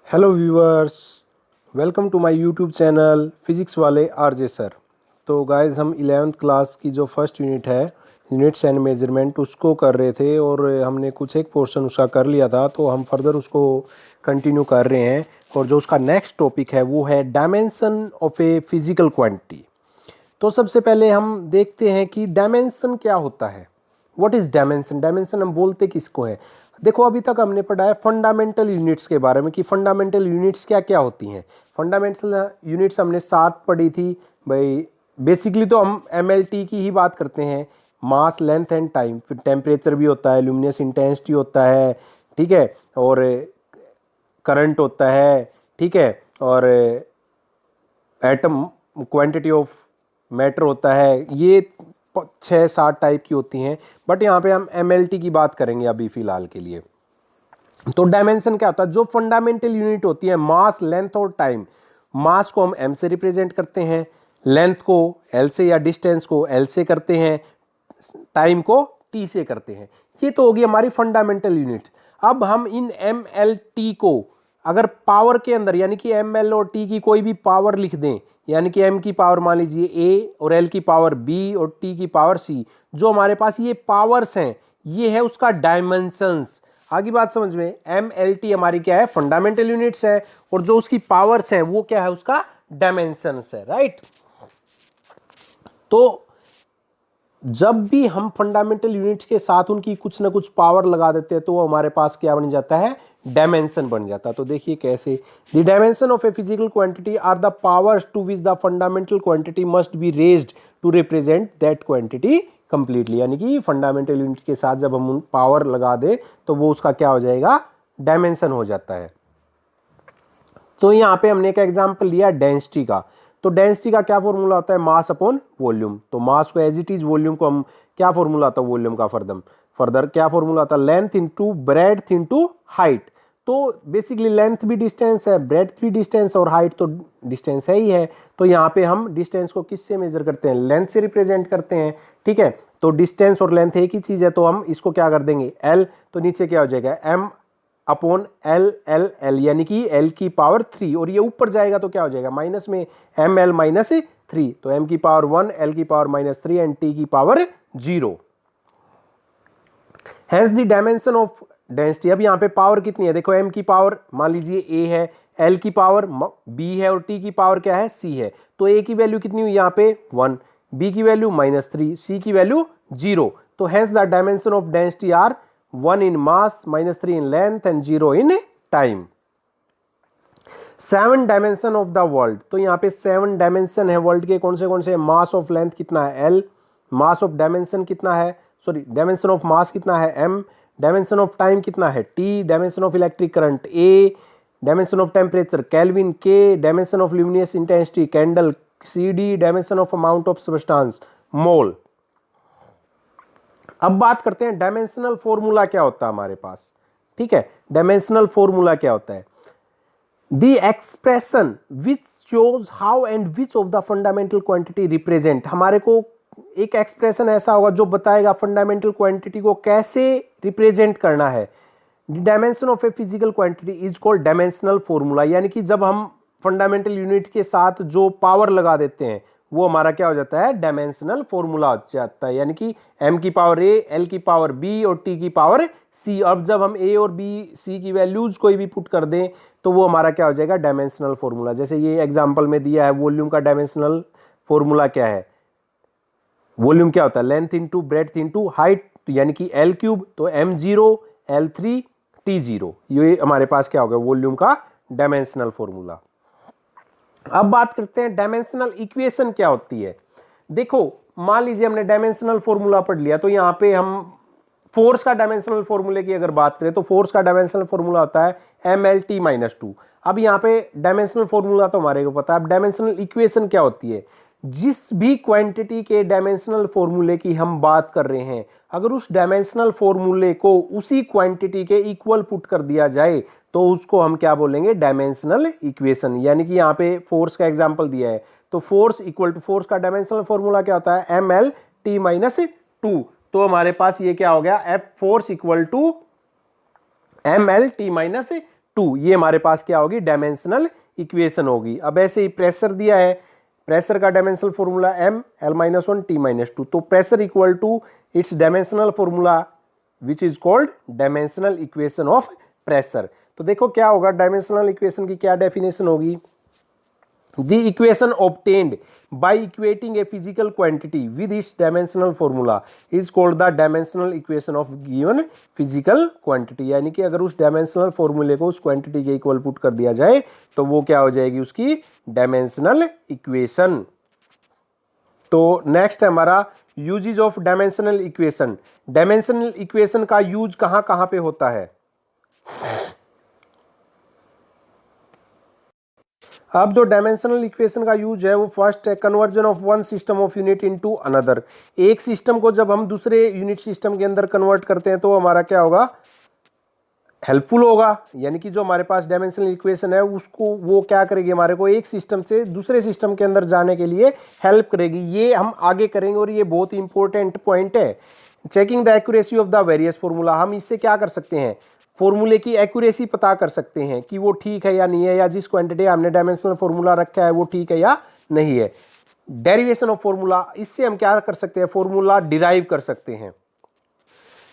Hello viewers, welcome to my YouTube channel physics वाले RJ sir. तो guys हम 11th class की जो फर्स्ट यूनिट है, यूनिट्स एंड मेजरमेंट, उसको कर रहे थे और हमने कुछ एक पोर्शन उसका कर लिया था, तो हम फर्दर उसको कंटिन्यू कर रहे हैं। और जो उसका नेक्स्ट टॉपिक है वो है dimension of a physical quantity. तो सबसे पहले हम देखते हैं कि डायमेंशन क्या होता है। What is dimension? डायमेंशन हम बोलते किसको है? देखो, अभी तक हमने पढ़ा है फंडामेंटल यूनिट्स के बारे में कि फंडामेंटल यूनिट्स क्या क्या होती हैं। फंडामेंटल यूनिट्स हमने 7 पढ़ी थी भाई। बेसिकली तो हम एमएलटी की ही बात करते हैं, मास, लेंथ एंड टाइम। फिर टेम्परेचर भी होता है, ल्यूमिनस इंटेंसिटी होता है, ठीक है, और करंट होता है, ठीक है, और एटम क्वांटिटी ऑफ मैटर होता है। ये 6-7 टाइप की होती हैं, बट यहाँ पे हम एमएलटी की बात करेंगे अभी फिलहाल के लिए। तो डायमेंशन क्या होता है? जो फंडामेंटल यूनिट होती है, मास, लेंथ और टाइम। मास को हम एम से रिप्रेजेंट करते हैं, लेंथ को एल से या डिस्टेंस को एल से करते हैं, टाइम को टी से करते हैं। ये तो होगी हमारी फंडामेंटल यूनिट। अब हम इन एम एल टी को अगर पावर के अंदर, यानी कि एम एल और टी की कोई भी पावर लिख दें, यानी कि एम की पावर मान लीजिए ए और एल की पावर बी और टी की पावर सी, जो हमारे पास ये पावर्स हैं, ये है उसका डायमेंशंस। आगे बात समझ में? एम एल टी हमारी क्या है? फंडामेंटल यूनिट्स है, और जो उसकी पावर्स हैं वो क्या है? उसका डायमेंशंस है, राइट। तो जब भी हम फंडामेंटल यूनिट्स के साथ उनकी कुछ ना कुछ पावर लगा देते हैं तो वो हमारे पास क्या बन जाता है? डायमेंशन बन जाता है। तो देखिए कैसे, the dimension of a physical quantity are the powers to which the fundamental quantity must be raised to represent that quantity completely. यानी कि फंडामेंटल यूनिट के साथ जब हम पावर लगा दे तो वो उसका क्या हो जाएगा? डायमेंशन हो जाता है। तो यहाँ पे हमने एक एग्जांपल लिया डेंसिटी का। तो डेंसिटी का क्या फॉर्मूला होता है? Mass upon volume. तो मास को एज इट इज, वॉल्यूम को हम क्या फॉर्मूला आता है वॉल्यूम का? फर्दर क्या फॉर्मूला आता है? Length into breadth into height. तो बेसिकली लेंथ भी डिस्टेंस है, ब्रेड्थ भी डिस्टेंस, और हाइट तो डिस्टेंस है ही है। तो यहाँ पे हम डिस्टेंस को किससे मेजर करते हैं? लेंथ से रिप्रेजेंट करते हैं, ठीक है। तो डिस्टेंस और लेंथ एक ही चीज है, तो हम इसको क्या कर देंगे? एल। तो नीचे क्या हो जाएगा? M upon L L L, यानी कि एल की पावर 3, और ये ऊपर जाएगा तो क्या हो जाएगा? माइनस में एम एल माइनस 3। तो एम की पावर 1, एल की पावर -3 एंड टी की power 0। Hence the dimension of density. अब यहाँ पे पावर कितनी है? देखो, एम की पावर मान लीजिए ए है, एल की पावर बी है, और टी की पावर क्या है? सी है। तो ए की वैल्यू कितनी हुई यहाँ पे? 1, बी की वैल्यू -3, सी की वैल्यू 0। तो hence the dimension of density are 1 in mass, -3 in length and 0 in time। 7 dimension of the world. तो यहाँ पे 7 डायमेंशन है वर्ल्ड के। कौन से? मास ऑफ लेंथ कितना है? एल। मास ऑफ डायमेंशन कितना है? सॉरी, डायमेंशन ऑफ मास कितना है? एम। डायमेंशन ऑफ टाइम कितना है? T. Dimension of electric current A. Dimension of temperature kelvin K. Dimension of luminous intensity candle C D. Dimension of amount of substance mole. अब बात करते हैं dimensional formula क्या होता है हमारे पास, ठीक है। डायमेंशनल फॉर्मूला क्या होता है? The expression which shows how and which of the fundamental quantity represent. हमारे को एक एक्सप्रेशन ऐसा होगा जो बताएगा फंडामेंटल क्वांटिटी को कैसे रिप्रेजेंट करना है। The dimension of a physical quantity is called dimensional formula. यानी कि जब हम फंडामेंटल यूनिट के साथ जो पावर लगा देते हैं वो हमारा क्या हो जाता है? डायमेंशनल फॉर्मूला हो जाता है। यानी कि एम की पावर ए, एल की पावर बी और टी की पावर सी। अब जब हम ए और बी सी की वैल्यूज कोई भी पुट कर दें तो वो हमारा क्या हो जाएगा? Dimensional formula. जैसे ये एग्जांपल में दिया है, वॉल्यूम का डायमेंशनल फॉर्मूला क्या है? वॉल्यूम क्या होता है? Length into breadth into height, यानी कि एल क्यूब। तो m0 l3 t0, ये हमारे पास क्या होगा? वॉल्यूम का डायमेंशनल फॉर्मूला। अब बात करते हैं डायमेंशनल इक्वेशन क्या होती है। देखो, मान लीजिए हमने डायमेंशनल फॉर्मूला पढ़ लिया, तो यहां पे हम फोर्स का डायमेंशनल फॉर्मूले की अगर बात करें तो फोर्स का डायमेंशनल फॉर्मूला होता है mlt-2। अब यहाँ पे डायमेंशनल फॉर्मूला तो हमारे को पता है। अब डायमेंशनल इक्वेशन क्या होती है? जिस भी क्वांटिटी के डायमेंशनल फॉर्मूले की हम बात कर रहे हैं, अगर उस डायमेंशनल फॉर्मूले को उसी क्वांटिटी के इक्वल पुट कर दिया जाए तो उसको हम क्या बोलेंगे? Dimensional equation. यानी कि यहाँ पे फोर्स का एग्जांपल दिया है, तो फोर्स इक्वल टू, फोर्स का डायमेंशनल फॉर्मूला क्या होता है? mlt-2। तो हमारे पास ये क्या हो गया? F force equal to mlt-2। Two, ये हमारे पास क्या होगी, डायमेंशनल इक्वेशन होगी। अब ऐसे ही प्रेशर दिया है, प्रेशर का dimensional formula m L-1 T-2, तो pressure equal to its dimensional formula which is called dimensional equation of pressure. तो देखो क्या होगा, डायमेंशनल इक्वेशन की क्या डेफिनेशन होगी, the equation obtained by equating a physical quantity with its dimensional formula is called the dimensional equation of given physical quantity। यानी कि अगर उस डायमेंशनल फॉर्मूले को उस क्वांटिटी के इक्वल पुट कर दिया जाए तो वो क्या हो जाएगी, उसकी डायमेंशनल इक्वेशन। तो नेक्स्ट है हमारा usages of dimensional equation. Dimensional equation का यूज कहां कहां पे होता है। अब जो डायमेंशनल इक्वेशन का यूज है वो फर्स्ट है conversion of one system of unit into another. एक सिस्टम को जब हम दूसरे यूनिट सिस्टम के अंदर कन्वर्ट करते हैं तो हमारा क्या होगा, हेल्पफुल होगा। यानी कि जो हमारे पास डायमेंशनल इक्वेशन है उसको वो क्या करेगी, हमारे को एक सिस्टम से दूसरे सिस्टम के अंदर जाने के लिए हेल्प करेगी। ये हम आगे करेंगे और ये बहुत ही इंपॉर्टेंट पॉइंट है। Checking the accuracy of the various formula, हम इससे क्या कर सकते हैं, फॉर्मूले की एक्यूरेसी पता कर सकते हैं कि वो ठीक है या नहीं है, या जिस क्वांटिटी हमने डायमेंशनल फॉर्मूला रखा है वो ठीक है या नहीं है। डेरिवेशन ऑफ फॉर्मूला, इससे हम क्या कर सकते हैं, फॉर्मूला डिराइव कर सकते हैं।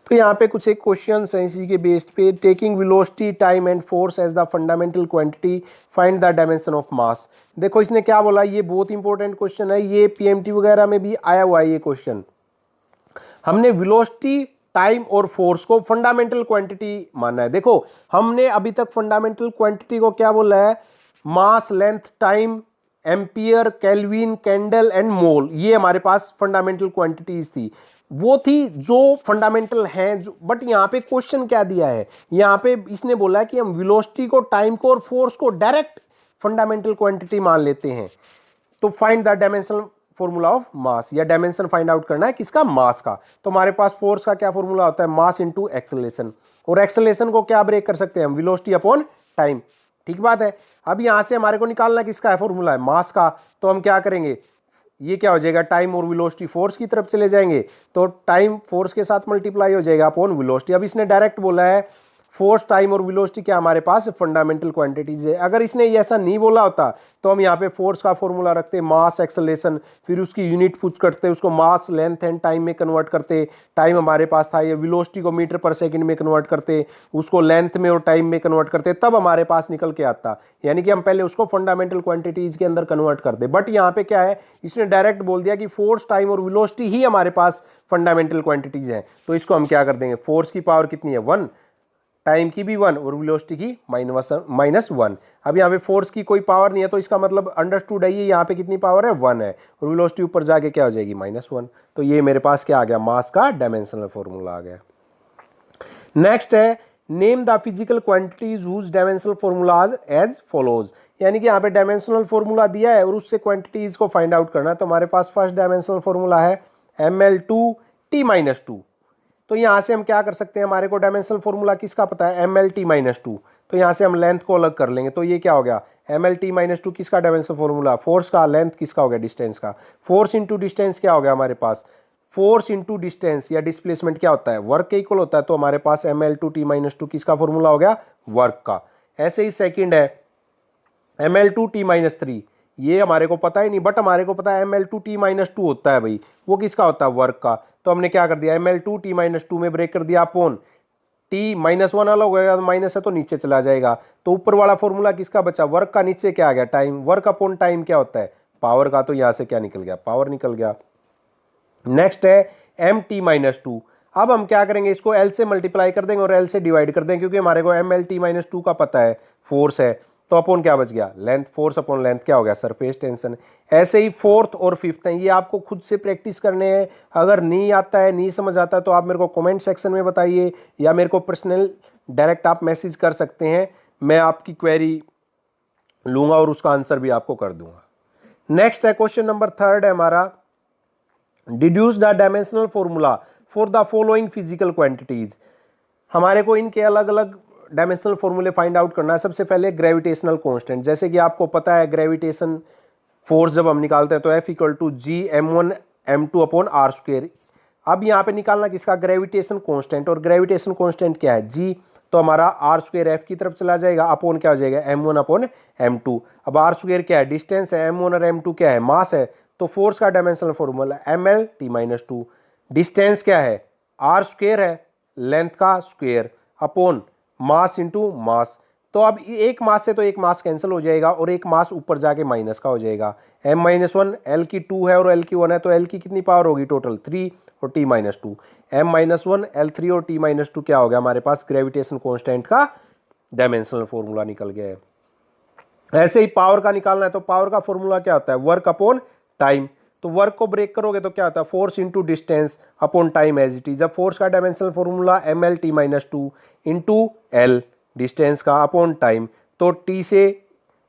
तो यहाँ पे कुछ एक क्वेश्चंस हैं इसी के बेस्ड पे। Taking velocity, time and force as the fundamental quantity, find the dimension of mass. देखो इसने क्या बोला, ये बहुत इंपॉर्टेंट क्वेश्चन है, ये पीएमटी वगैरह में भी आया हुआ है ये क्वेश्चन। हमने वेलोसिटी, टाइम और फोर्स को फंडामेंटल क्वांटिटी माना है। देखो हमने अभी तक फंडामेंटल क्वांटिटी को क्या बोला है, mass, length, time, ampere, kelvin, candle and mole, ये हमारे पास फंडामेंटल क्वांटिटीज थी, वो थी जो फंडामेंटल हैं। जो बट यहाँ पे क्वेश्चन क्या दिया है, यहाँ पे इसने बोला है कि हम वेलोसिटी को, टाइम को और फोर्स को डायरेक्ट फंडामेंटल क्वांटिटी मान लेते हैं। तो find the dimensional formula of mass, या डायमेंशन फाइंड आउट करना है किसका, मास का। तो हमारे पास फोर्स का क्या फॉर्मूला होता है, मास इनटू एक्सेलरेशन, और एक्सेलरेशन को क्या ब्रेक कर सकते हैं हम, वेलोसिटी अपॉन टाइम। ठीक बात है। अब यहां से हमारे को निकालना किसका है, फॉर्मूला है मास का। तो हम क्या करेंगे, ये क्या हो जाएगा, टाइम और वेलोसिटी फोर्स की तरफ चले जाएंगे, तो टाइम फोर्स के साथ मल्टीप्लाई हो जाएगा अपॉन वेलोसिटी। अब इसने डायरेक्ट बोला है फोर्स, टाइम और वेलोसिटी क्या हमारे पास फंडामेंटल क्वांटिटीज है। अगर इसने ऐसा नहीं बोला होता तो हम यहाँ पे फोर्स का फॉर्मूला रखते, मास, एक्सेलरेशन, फिर उसकी यूनिट पुट करते, उसको मास, लेंथ एंड टाइम में कन्वर्ट करते। टाइम हमारे पास था, ये वेलोसिटी को मीटर पर सेकंड में कन्वर्ट करते, उसको लेंथ में और टाइम में कन्वर्ट करते, तब हमारे पास निकल के आता। यानी कि हम पहले उसको फंडामेंटल क्वांटिटीज के अंदर कन्वर्ट करते। बट यहाँ पे क्या है, इसने डायरेक्ट बोल दिया कि फोर्स, टाइम और वेलोसिटी ही हमारे पास फंडामेंटल क्वांटिटीज हैं। तो इसको हम क्या कर देंगे, फोर्स की पावर कितनी है 1, टाइम की भी 1 और वेलोसिटी की -1। अब यहाँ पे फोर्स की कोई पावर नहीं है, तो इसका मतलब अंडरस्टूड है ये यहाँ पे कितनी पावर है 1 है, और वेलोसिटी ऊपर जाके क्या हो जाएगी -1। तो ये मेरे पास क्या आ गया, मास का डायमेंशनल फॉर्मूला आ गया। नेक्स्ट है name the physical quantities whose dimensional formulas as follows. यानी कि यहाँ पे डायमेंशनल फॉर्मूला दिया है और उससे क्वांटिटीज को फाइंड आउट करना है। तो हमारे पास फर्स्ट डायमेंशनल फॉर्मूला है ml2t-2। तो यहाँ से हम क्या कर सकते हैं, हमारे को डायमेंशनल फॉर्मूला किसका पता है, mlt-2। तो यहाँ से हम लेंथ को अलग कर लेंगे, तो ये क्या हो गया, mlt-2 किसका डायमेंशनल फॉर्मूला, फोर्स का। लेंथ किसका हो गया, डिस्टेंस का। फोर्स इंटू डिस्टेंस क्या हो गया हमारे पास, फोर्स इंटू डिस्टेंस या डिस्प्लेसमेंट क्या होता है, वर्क के इक्वल होता है। तो हमारे पास ml2t-2 किसका फॉर्मूला हो गया, वर्क का। ऐसे ही सेकेंड है ml2t-3, ये हमारे को पता ही नहीं, बट हमारे को पता है ml2t-2 होता है भाई, वो किसका होता है, वर्क का। तो हमने क्या कर दिया, ml2t-2 में ब्रेक कर दिया अपॉन t-1 अलग हो गया, माइनस है तो नीचे चला जाएगा। तो ऊपर वाला फॉर्मूला किसका बचा, वर्क का। नीचे क्या आ गया, टाइम। वर्क अपॉन टाइम क्या होता है, पावर का। तो यहां से क्या निकल गया, पावर निकल गया। नेक्स्ट है mt-2। अब हम क्या करेंगे, इसको L से मल्टीप्लाई कर देंगे और L से डिवाइड कर देंगे, क्योंकि हमारे को mlt-2 का पता है, फोर्स है। तो अपॉन क्या बच गया, लेंथ। फोर्स अपॉन लेंथ क्या हो गया, सरफेस टेंशन। ऐसे ही फोर्थ और फिफ्थ हैं, ये आपको खुद से प्रैक्टिस करने हैं। अगर नहीं आता है, नहीं समझ आता है, तो आप मेरे को कमेंट सेक्शन में बताइए, या मेरे को पर्सनल डायरेक्ट आप मैसेज कर सकते हैं। मैं आपकी क्वेरी लूंगा और उसका आंसर भी आपको कर दूंगा। नेक्स्ट है क्वेश्चन नंबर 3 है हमारा, deduce the dimensional formula for the following physical quantities. हमारे को इनके अलग अलग डायमेंशनल फॉर्मूले फाइंड आउट करना है। सबसे पहले ग्रेविटेशनल कांस्टेंट, जैसे कि आपको पता है ग्रेविटेशन फोर्स जब हम निकालते हैं तो F = G m1m2/r²। अब यहाँ पे निकालना किसका, ग्रेविटेशन कांस्टेंट। और ग्रेविटेशन कांस्टेंट क्या है, G। तो हमारा आर स्क्वायर एफ की तरफ चला जाएगा, अपॉन क्या हो जाएगा m1 अपॉन m2। अब आर स्क्वायर क्या है, डिस्टेंस है, m1 और m2 क्या है, मास है, तो फोर्स का dimensional formula ml t-2। Distance क्या है, आर स्क्वायर है, लेंथ का square upon mass into mass. तो अब एक मास से तो एक मास कैंसिल हो जाएगा और एक मास ऊपर जाके माइनस का हो जाएगा। m-1 l की 2 है और l की 1 है, तो l की कितनी पावर होगी टोटल 3 और t-2। m-1 l3 और t-2 क्या हो गया हमारे पास, ग्रेविटेशन कांस्टेंट का डायमेंशनल फॉर्मूला निकल गया है। ऐसे ही पावर का निकालना है, तो पावर का फॉर्मूला क्या होता है, वर्क अपॉन टाइम। तो वर्क को ब्रेक करोगे तो क्या होता है, force into distance upon time as it is. अब फोर्स का dimensional formula ml t-2 into L distance का अपॉन टाइम, तो t से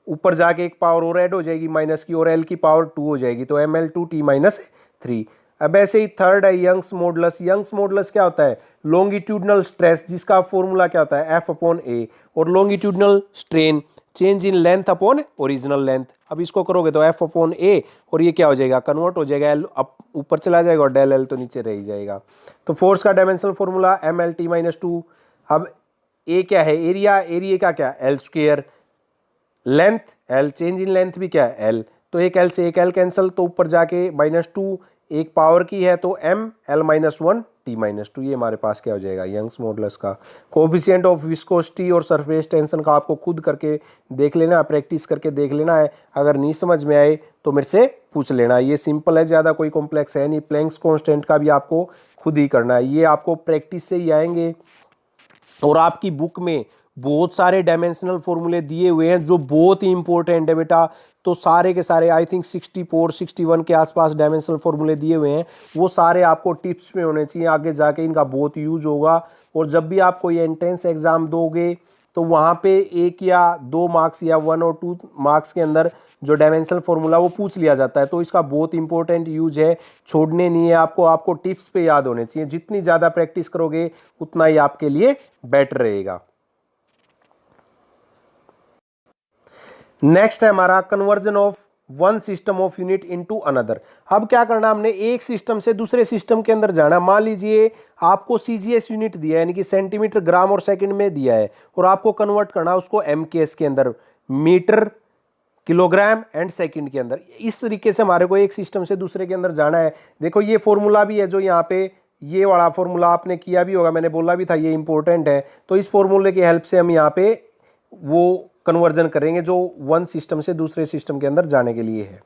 ऊपर जाके एक पावर और ऐड हो जाएगी माइनस की, और l की पावर 2 हो जाएगी, तो ml2 t-3। अब ऐसे ही थर्ड है यंग्स मॉडुलस। यंग्स मॉडुलस क्या होता है, लॉन्गिट्यूडनल स्ट्रेस, जिसका फॉर्मूला क्या होता है, F अपॉन ए, और longitudinal strain change in length upon original length. अब इसको करोगे तो F अपॉन ए, और ये क्या हो जाएगा, कन्वर्ट हो जाएगा, L अप ऊपर चला जाएगा और डेल L तो नीचे रह ही जाएगा। तो फोर्स का डायमेंशनल फॉर्मूला ml t-2। अब ए क्या है, एरिया, एरिया का क्या, L square, length L, change in length भी क्या है एल, तो एक एल से एक एल कैंसिल, तो ऊपर जाके -2 एक पावर की है, तो m l-1 t-2। ये हमारे पास क्या हो जाएगा, यंग्स मॉडुलस का। कोएफिशिएंट ऑफ विस्कोसिटी और सरफेस टेंशन का आपको खुद करके देख लेना, प्रैक्टिस करके देख लेना है। अगर नहीं समझ में आए तो मेरे से पूछ लेना। ये सिंपल है, ज़्यादा कोई कॉम्प्लेक्स है नहीं। प्लैंक्स कांस्टेंट का भी आपको खुद ही करना है, ये आपको प्रैक्टिस से ही आएंगे। और आपकी बुक में बहुत सारे डायमेंशनल फॉर्मूले दिए हुए हैं जो बहुत ही इंपॉर्टेंट है बेटा। तो सारे के सारे आई थिंक 64 61 के आसपास डायमेंशनल फॉर्मूले दिए हुए हैं, वो सारे आपको टिप्स में होने चाहिए, आगे जाके इनका बहुत यूज होगा। और जब भी आप कोई एंट्रेंस एग्जाम दोगे तो वहाँ पे 1 या 2 मार्क्स या 1 और 2 मार्क्स के अंदर जो डायमेंशनल फॉर्मूला वो पूछ लिया जाता है, तो इसका बहुत इंपॉर्टेंट यूज है, छोड़ने नहीं है आपको। आपको टिप्स पे याद होने चाहिए, जितनी ज़्यादा प्रैक्टिस करोगे उतना ही आपके लिए बेटर रहेगा। नेक्स्ट है हमारा conversion of one system of unit into another. अब क्या करना, हमने एक सिस्टम से दूसरे सिस्टम के अंदर जाना। मान लीजिए आपको सीजीएस यूनिट दिया है, यानी कि सेंटीमीटर, ग्राम और सेकंड में दिया है, और आपको कन्वर्ट करना उसको एमकेएस के अंदर, मीटर, किलोग्राम एंड सेकंड के अंदर। इस तरीके से हमारे को एक सिस्टम से दूसरे के अंदर जाना है। देखो ये फॉर्मूला भी है जो यहाँ पे, ये वाला फॉर्मूला आपने किया भी होगा, मैंने बोला भी था ये इंपॉर्टेंट है। तो इस फॉर्मूले की हेल्प से हम यहाँ पे वो कन्वर्जन करेंगे जो वन सिस्टम से दूसरे सिस्टम के अंदर जाने के लिए है।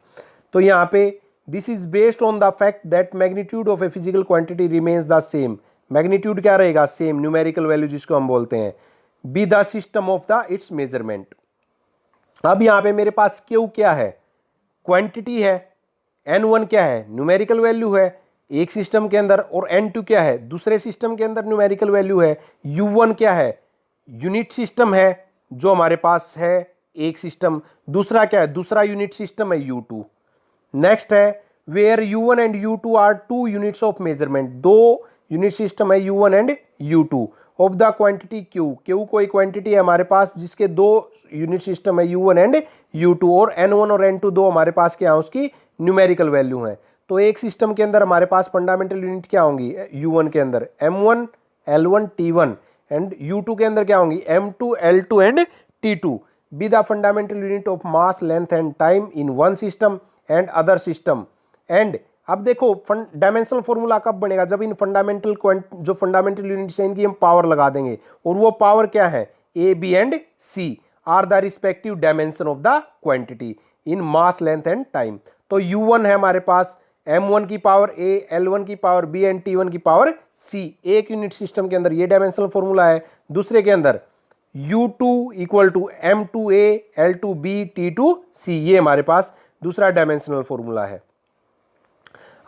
तो यहाँ पे this is based on the fact that magnitude of a physical quantity remains the same. Magnitude क्या रहेगा, सेम, न्यूमेरिकल वैल्यू जिसको हम बोलते हैं, be the system of the it's measurement. अब यहाँ पे मेरे पास क्यू क्या है, क्वांटिटी है, n1 क्या है, न्यूमेरिकल वैल्यू है एक सिस्टम के अंदर, और n2 क्या है, दूसरे सिस्टम के अंदर न्यूमेरिकल वैल्यू है। u1 क्या है, यूनिट सिस्टम है जो हमारे पास है एक सिस्टम, दूसरा क्या है, दूसरा यूनिट सिस्टम है u2। नेक्स्ट है where u1 and u2 are two units of measurement. दो यूनिट सिस्टम है u1 and u2 of the quantity q। q कोई क्वांटिटी है हमारे पास जिसके दो यूनिट सिस्टम है u1 एंड u2, और n1 और n2 दो हमारे पास क्या है, उसकी न्यूमेरिकल वैल्यू है। तो एक सिस्टम के अंदर हमारे पास फंडामेंटल यूनिट क्या होंगी, u1 के अंदर m1 l1 t1, and u2 के अंदर क्या होंगी, m2 l2 and t2। Be the fundamental unit of mass, length and time in one system and other system. And अब देखो डायमेंशनल फॉर्मूला कब बनेगा, जब इन फंडामेंटल जो फंडामेंटल यूनिट्स हैं इनकी हम पावर लगा देंगे, और वो पावर क्या है, A B and C are the respective dimension of the quantity in mass, length and time. तो u1 है हमारे पास m1 की पावर a, l1 की पावर b एंड t1 की पावर c। एक यूनिट सिस्टम के अंदर ये डायमेंशनल फॉर्मूला है, दूसरे के अंदर u2 equal to m2a l2b t2c, ये हमारे पास दूसरा डायमेंशनल फॉर्मूला है।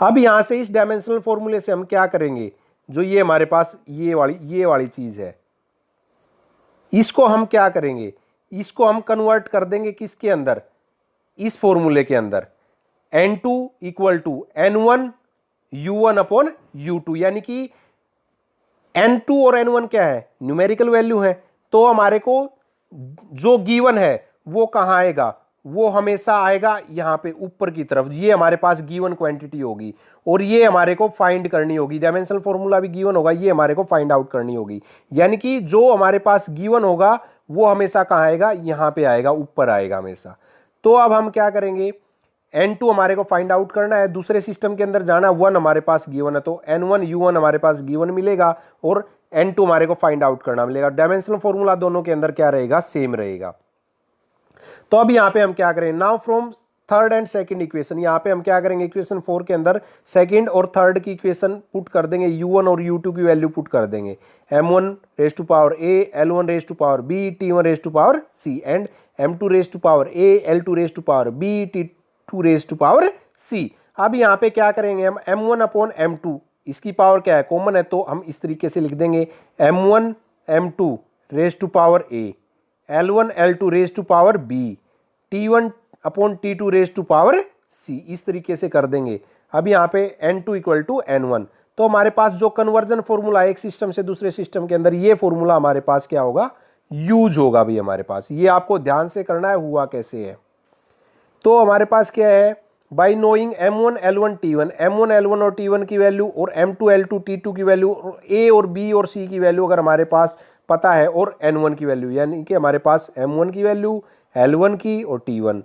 अब यहां से इस डायमेंशनल फॉर्मूले से हम क्या करेंगे, जो ये हमारे पास ये वाली चीज है, इसको हम क्या करेंगे, इसको हम कन्वर्ट कर देंगे किसके अंदर, इस फॉर्मूले के अंदर, n2 equal to n1 u1 upon u2, यानी कि n2 और n1 क्या है, न्यूमेरिकल वैल्यू है। तो हमारे को जो गिवन है वो कहां आएगा, वो हमेशा आएगा यहाँ पे ऊपर की तरफ। ये हमारे पास गिवन क्वांटिटी होगी और ये हमारे को फाइंड करनी होगी। डायमेंशनल फॉर्मूला भी गिवन होगा, ये हमारे को फाइंड आउट करनी होगी। यानी कि जो हमारे पास गिवन होगा वो हमेशा कहाँ आएगा, यहाँ पे आएगा, ऊपर आएगा हमेशा। तो अब हम क्या करेंगे, N2 हमारे को फाइंड आउट करना है, दूसरे सिस्टम के अंदर जाना, 1 हमारे पास गिवन है तो N1 U1 हमारे पास गिवन मिलेगा और N2 हमारे को फाइंड आउट करना मिलेगा। डायमेंशनल फॉर्मूला दोनों के अंदर क्या रहेगा, सेम रहेगा। तो अब यहां पे हम क्या करें, now from third and second equation, यहां पे हम क्या करेंगे, इक्वेशन 4 के अंदर सेकंड और थर्ड की इक्वेशन पुट कर देंगे, U1 और U2 की वैल्यू पुट कर देंगे। M1 raise to power A, L1 raise to power B, T1 raise to power C and M2 raise to power A, L2 raise to power B, T2 raise to power C। अब यहाँ पे क्या करेंगे हम, M1 upon M2, इसकी power क्या है, common है, तो हम इस तरीके से लिख देंगे M1 M2 raise to power A, L1 L2 raise to power B, T1 upon T2 raise to power C, इस तरीके से कर देंगे। अब यहाँ पे N2 इक्वल टू N1, तो हमारे पास जो कन्वर्जन फॉर्मूला है एक सिस्टम से दूसरे सिस्टम के अंदर, ये फॉर्मूला हमारे पास क्या होगा, यूज होगा भाई हमारे पास। ये आपको ध्यान से करना है हुआ कैसे है। तो हमारे पास क्या है, by knowing M1 L1 T1, M1 L1 और T1 की वैल्यू और M2 L2 T2 की वैल्यू और A और B और C की वैल्यू अगर हमारे पास पता है और N1 की वैल्यू, यानी कि हमारे पास M1 की वैल्यू, L1 की और T1,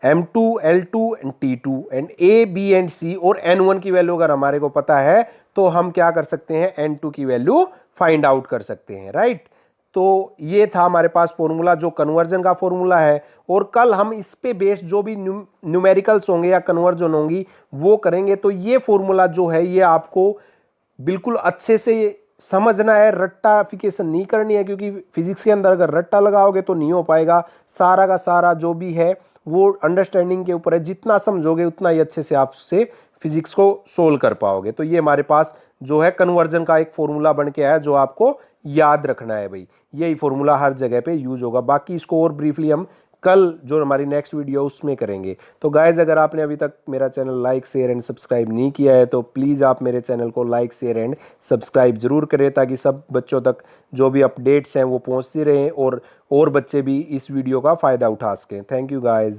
M2 L2 and T2 and A B and C और N1 की वैल्यू अगर हमारे को पता है तो हम क्या कर सकते हैं, N2 की वैल्यू फाइंड आउट कर सकते हैं, राइट। तो ये था हमारे पास फॉर्मूला जो कन्वर्जन का फॉर्मूला है, और कल हम इस पे बेस्ड जो भी न्यूमेरिकल्स होंगे या कन्वर्जन होंगी वो करेंगे। तो ये फॉर्मूला जो है ये आपको बिल्कुल अच्छे से समझना है, रट्टाफिकेशन नहीं करनी है, क्योंकि फिजिक्स के अंदर अगर रट्टा लगाओगे तो नहीं हो पाएगा। सारा का सारा जो भी है वो अंडरस्टैंडिंग के ऊपर है, जितना समझोगे उतना ही अच्छे से आपसे फिजिक्स को सोल्व कर पाओगे। तो ये हमारे पास जो है कन्वर्जन का एक फॉर्मूला बन के आया जो आपको याद रखना है भाई, यही फॉर्मूला हर जगह पे यूज होगा। बाकी इसको और ब्रीफली हम कल जो हमारी नेक्स्ट वीडियो उसमें करेंगे। तो गाइज अगर आपने अभी तक मेरा channel like share and subscribe नहीं किया है तो प्लीज़ आप मेरे चैनल को लाइक शेयर एंड सब्सक्राइब जरूर करें, ताकि सब बच्चों तक जो भी अपडेट्स हैं वो पहुंचती रहें और बच्चे भी इस वीडियो का फ़ायदा उठा सकें। Thank you guys.